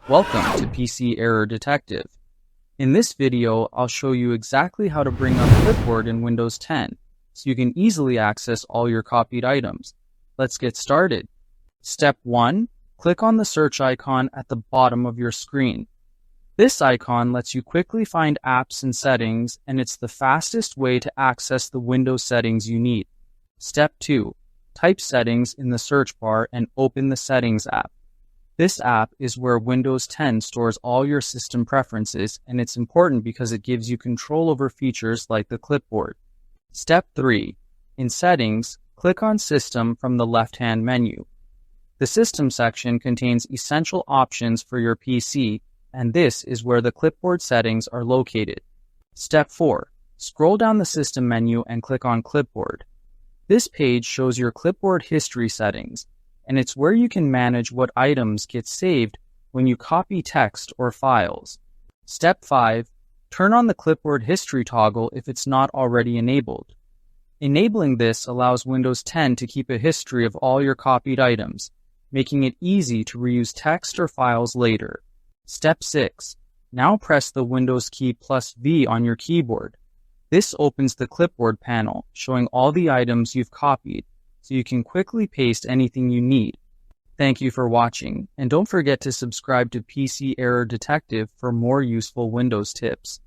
Welcome to PC Error Detective. In this video, I'll show you exactly how to bring up Clipboard in Windows 10, so you can easily access all your copied items. Let's get started. Step 1. Click on the search icon at the bottom of your screen. This icon lets you quickly find apps and settings, and it's the fastest way to access the Windows settings you need. Step 2. Type Settings in the search bar and open the Settings app. This app is where Windows 10 stores all your system preferences, and it's important because it gives you control over features like the clipboard. Step 3. In Settings, click on System from the left-hand menu. The System section contains essential options for your PC, and this is where the clipboard settings are located. Step 4. Scroll down the System menu and click on Clipboard. This page shows your clipboard history settings, and it's where you can manage what items get saved when you copy text or files. Step 5. Turn on the clipboard history toggle if it's not already enabled. Enabling this allows Windows 10 to keep a history of all your copied items, making it easy to reuse text or files later. Step 6. Now press the Windows key plus V on your keyboard. This opens the clipboard panel, showing all the items you've copied, so you can quickly paste anything you need. Thank you for watching, and don't forget to subscribe to PC Error Detective for more useful Windows tips.